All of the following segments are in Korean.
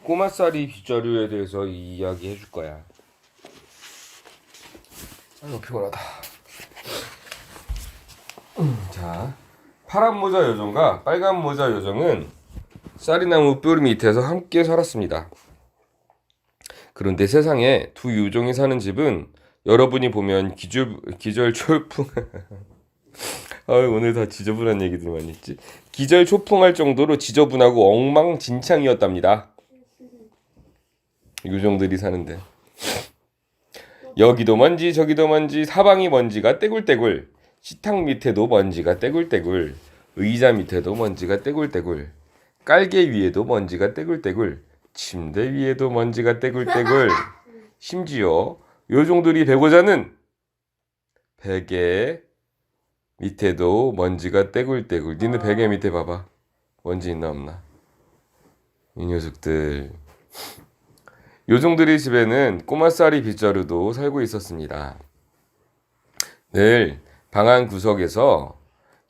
꼬마쌀이 빗자루에 대해서 이야기 해줄 거야. 아이고 피곤하다. 자, 파란 모자 요정과 빨간 모자 요정은 쌀이나무 뿔 밑에서 함께 살았습니다. 그런데 세상에 두 요정이 사는 집은 여러분이 보면 기절초풍 오늘 다 지저분한 얘기들이 많이 있지. 기절초풍할 정도로 지저분하고 엉망진창이었답니다. 요정들이 사는데 여기도 먼지 저기도 먼지, 사방이 먼지가 떼굴떼굴, 식탁 밑에도 먼지가 떼굴떼굴, 의자 밑에도 먼지가 떼굴떼굴, 깔개 위에도 먼지가 떼굴떼굴, 침대 위에도 먼지가 떼굴떼굴, 심지어 요정들이 베고 자는 베개 밑에도 먼지가 떼굴떼굴. 니네 베개 밑에 봐봐. 먼지 있나 없나? 이 녀석들. 요정들의 집에는 꼬마쌀이 빗자루도 살고 있었습니다. 늘 방 한 구석에서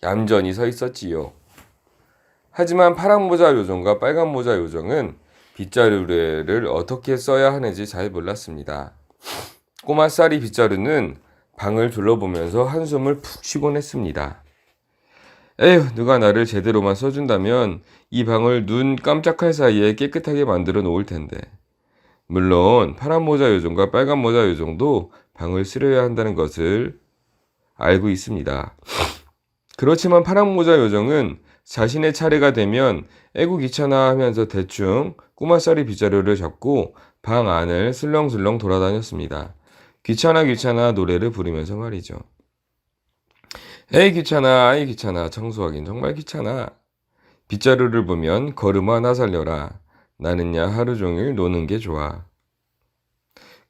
얌전히 서 있었지요. 하지만 파란 모자 요정과 빨간 모자 요정은 빗자루를 어떻게 써야 하는지 잘 몰랐습니다. 꼬마쌀이 빗자루는 방을 둘러보면서 한숨을 푹 쉬곤 했습니다. 에휴, 누가 나를 제대로만 써준다면 이 방을 눈 깜짝할 사이에 깨끗하게 만들어 놓을 텐데. 물론 파란 모자 요정과 빨간 모자 요정도 방을 쓸어야 한다는 것을 알고 있습니다. 그렇지만 파란 모자 요정은 자신의 차례가 되면 에구 귀찮아 하면서 대충 꼬마쌀이 빗자루를 잡고 방 안을 슬렁슬렁 돌아다녔습니다. 귀찮아 노래를 부르면서 말이죠. 에이 귀찮아, 아이 귀찮아, 청소하긴 정말 귀찮아. 빗자루를 보면 걸음아 나 살려라. 나는야 하루 종일 노는 게 좋아.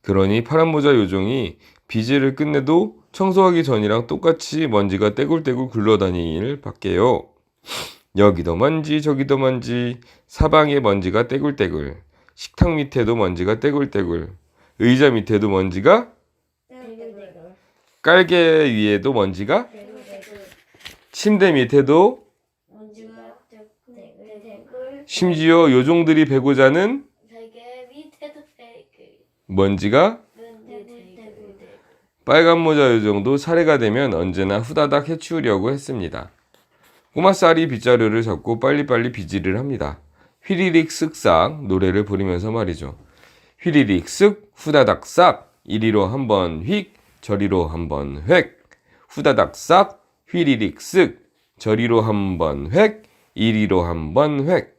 그러니 파란 모자 요정이 빗질을 끝내도 청소하기 전이랑 똑같이 먼지가 떼굴떼굴 굴러다니길 밖에요. 여기도 먼지 저기도 먼지, 사방에 먼지가 떼굴떼굴, 식탁 밑에도 먼지가 떼굴떼굴, 의자 밑에도 먼지가 깔개 위에도 먼지가 침대 밑에도 심지어 요정들이 베고 자는 먼지가 빨간 모자 요정도 차례가 되면 언제나 후다닥 해치우려고 했습니다. 꼬마쌀이 빗자루를 잡고 빨리빨리 빗질을 합니다. 휘리릭 쓱싹 노래를 부르면서 말이죠. 휘리릭 쓱 후다닥 싹 이리로 한번 휙 저리로 한번 획 후다닥 싹 휘리릭 쓱 저리로 한번 획 이리로 한번 획.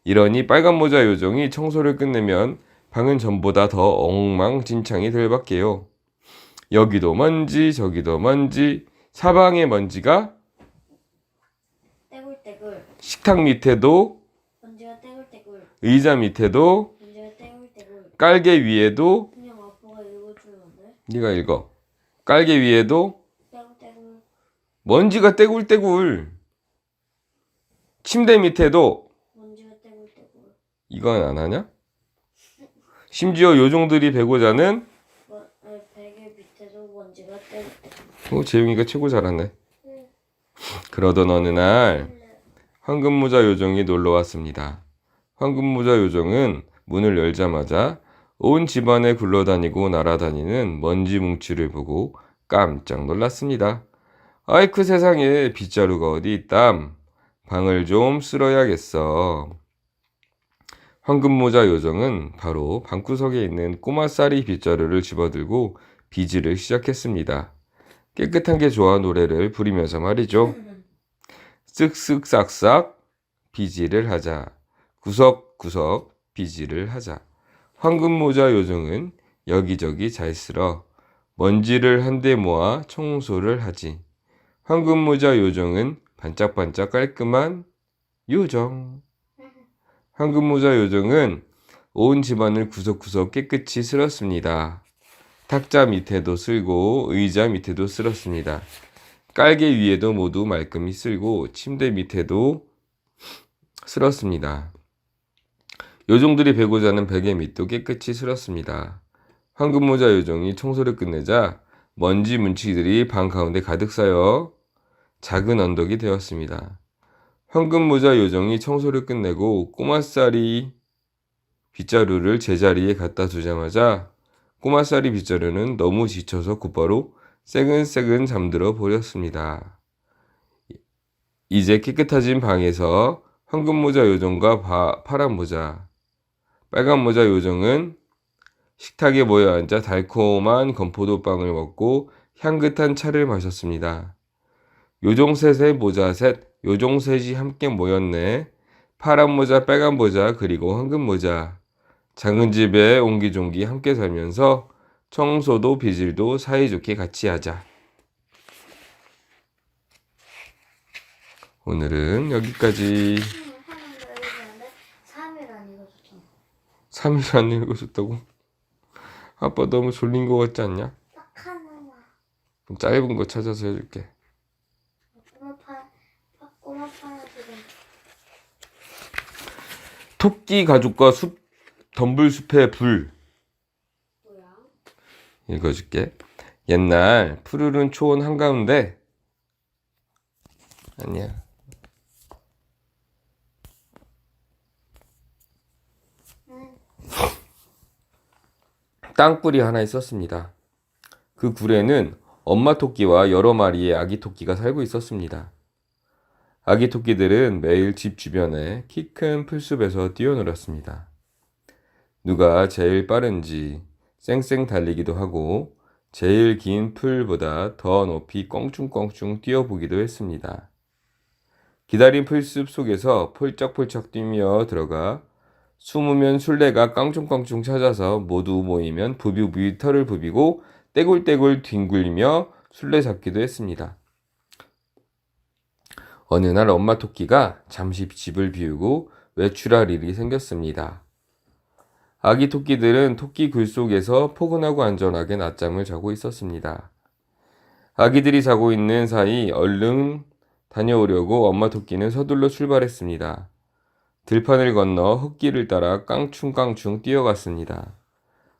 이러니 빨간 모자 요정이 청소를 끝내면 방은 전보다 더 엉망진창이 될 밖에요. 여기도 먼지 저기도 먼지, 사방에 먼지가 떼굴떼굴, 식탁 밑에도 먼지가 떼굴떼굴, 의자 밑에도 먼지가 떼굴떼굴. 깔개 위에도. 그냥 아빠가 읽어주면 안 돼? 네가 읽어. 깔개 위에도 떼굴떼굴, 먼지가 떼굴떼굴, 침대 밑에도. 먼지가 떼굴떼굴. 이건 안 하냐? 심지어 요정들이 베고 자는 베개 밑에도 먼지가 떼굴떼굴. 재용이가 최고 잘하네. 그러던 어느 날 황금모자 요정이 놀러 왔습니다. 황금모자 요정은 문을 열자마자 온 집안에 굴러다니고 날아다니는 먼지 뭉치를 보고 깜짝 놀랐습니다. 아이쿠 세상에, 빗자루가 어디 있담. 방을 좀 쓸어야겠어. 황금모자 요정은 바로 방구석에 있는 꼬마쌀이 빗자루를 집어들고 빗질을 시작했습니다. 깨끗한 게 좋아 노래를 부르면서 말이죠. 쓱쓱 싹싹 빗질을 하자. 구석구석 빗질을 하자. 황금모자 요정은 여기저기 잘 쓸어 먼지를 한데 모아 청소를 하지. 황금모자 요정은 반짝반짝 깔끔한 요정. 황금모자 요정은 온 집안을 구석구석 깨끗이 쓸었습니다. 탁자 밑에도 쓸고 의자 밑에도 쓸었습니다. 깔개 위에도 모두 말끔히 쓸고 침대 밑에도 쓸었습니다. 요정들이 베고 자는 베개 밑도 깨끗이 쓸었습니다. 황금모자 요정이 청소를 끝내자 먼지 문치들이 방 가운데 가득 쌓여 작은 언덕이 되었습니다. 황금모자 요정이 청소를 끝내고 꼬마쌀이 빗자루를 제자리에 갖다 두자마자 꼬마살이 빗자루는 너무 지쳐서 곧바로 새근새근 잠들어 버렸습니다. 이제 깨끗해진 방에서 황금모자 요정과 파란모자, 빨간모자 요정은 식탁에 모여 앉아 달콤한 건포도빵을 먹고 향긋한 차를 마셨습니다. 요정셋의 모자셋, 요정셋이 함께 모였네. 파란모자, 빨간모자, 그리고 황금모자. 작은 집에 옹기종기 함께 살면서 청소도 빗질도 사이좋게 같이 하자. 오늘은 여기까지. 하는 거 얘기하는데 3일 안 읽어줬잖아. 3일 안 읽어줬다고? 아빠 너무 졸린 거 같지 않냐? 딱 하나만. 좀 짧은 거 찾아서 해줄게. 꼬마 파야지금. 토끼 가족과 덤불숲의 불. 뭐야? 읽어줄게. 옛날 푸르른 초원 한가운데 아니야. 땅굴이 하나 있었습니다. 그 굴에는 엄마 토끼와 여러 마리의 아기 토끼가 살고 있었습니다. 아기 토끼들은 매일 집 주변에 키 큰 풀숲에서 뛰어놀았습니다. 누가 제일 빠른지 쌩쌩 달리기도 하고 제일 긴 풀보다 더 높이 껑충껑충 뛰어보기도 했습니다. 기다린 풀숲 속에서 폴쩍폴쩍 뛰며 들어가 숨으면 술래가 깡충깡충 찾아서 모두 모이면 부비부비 털을 부비고 떼굴떼굴 뒹굴며 술래 잡기도 했습니다. 어느 날 엄마 토끼가 잠시 집을 비우고 외출할 일이 생겼습니다. 아기 토끼들은 토끼 굴 속에서 포근하고 안전하게 낮잠을 자고 있었습니다. 아기들이 자고 있는 사이 얼른 다녀오려고 엄마 토끼는 서둘러 출발했습니다. 들판을 건너 흙길을 따라 깡충깡충 뛰어갔습니다.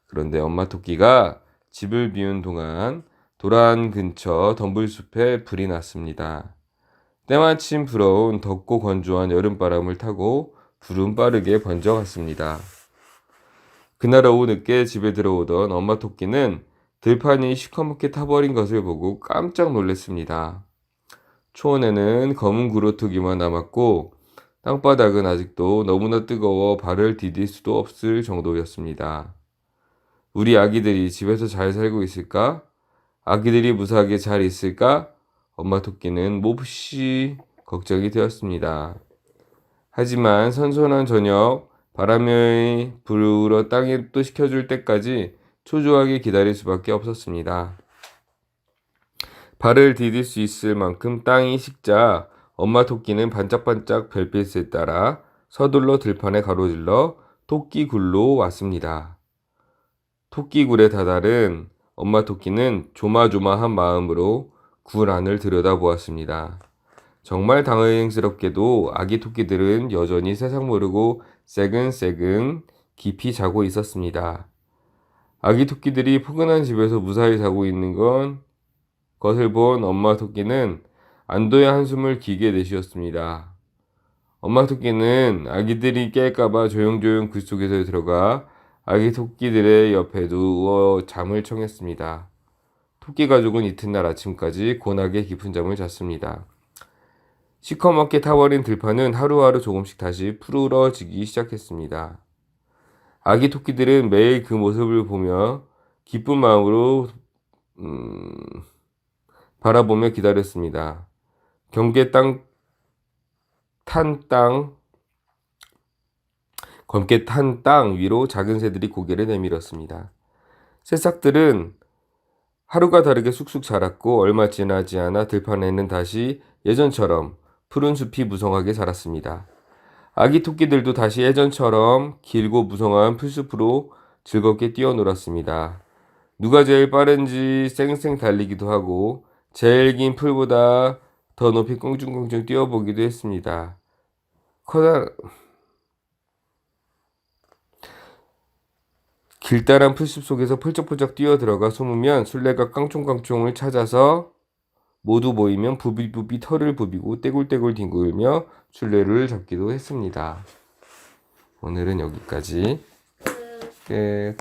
그런데 엄마 토끼가 집을 비운 동안 도란 근처 덤불숲에 불이 났습니다. 때마침 불어온 덥고 건조한 여름바람을 타고 불은 빠르게 번져갔습니다. 그날 오후 늦게 집에 들어오던 엄마 토끼는 들판이 시커멓게 타버린 것을 보고 깜짝 놀랐습니다. 초원에는 검은 구루토기만 남았고 땅바닥은 아직도 너무나 뜨거워 발을 디딜 수도 없을 정도였습니다. 우리 아기들이 집에서 잘 살고 있을까? 아기들이 무사하게 잘 있을까? 엄마 토끼는 몹시 걱정이 되었습니다. 하지만 선선한 저녁 바람이 불어 땅이 또 식혀줄 때까지 초조하게 기다릴 수밖에 없었습니다. 발을 디딜 수 있을 만큼 땅이 식자 엄마 토끼는 반짝반짝 별빛을 따라 서둘러 들판에 가로질러 토끼굴로 왔습니다. 토끼굴에 다다른 엄마 토끼는 조마조마한 마음으로 굴 안을 들여다보았습니다. 정말 당황스럽게도 아기 토끼들은 여전히 세상 모르고 새근새근 깊이 자고 있었습니다. 아기 토끼들이 포근한 집에서 무사히 자고 있는 것을 본 엄마 토끼는 안도의 한숨을 길게 내쉬었습니다. 엄마 토끼는 아기들이 깰까봐 조용조용 굴 속에서 들어가 아기 토끼들의 옆에 누워 잠을 청했습니다. 토끼 가족은 이튿날 아침까지 고나게 깊은 잠을 잤습니다. 시커멓게 타버린 들판은 하루하루 조금씩 다시 푸르러지기 시작했습니다. 아기 토끼들은 매일 그 모습을 보며 기쁜 마음으로 바라보며 기다렸습니다. 검게 탄 땅 위로 작은 새들이 고개를 내밀었습니다. 새싹들은 하루가 다르게 쑥쑥 자랐고 얼마 지나지 않아 들판에는 다시 예전처럼 푸른 숲이 무성하게 자랐습니다. 아기 토끼들도 다시 예전처럼 길고 무성한 풀숲으로 즐겁게 뛰어놀았습니다. 누가 제일 빠른지 쌩쌩 달리기도 하고 제일 긴 풀보다 더 높이 껑충껑충 뛰어보기도 했습니다. 길다란 풀숲 속에서 펄쩍펄쩍 뛰어들어가 숨으면 술래가 깡총깡총을 찾아서 모두 모이면 부비부비 털을 부비고 떼굴떼굴 뒹굴며 술래를 잡기도 했습니다. 오늘은 여기까지. 끝.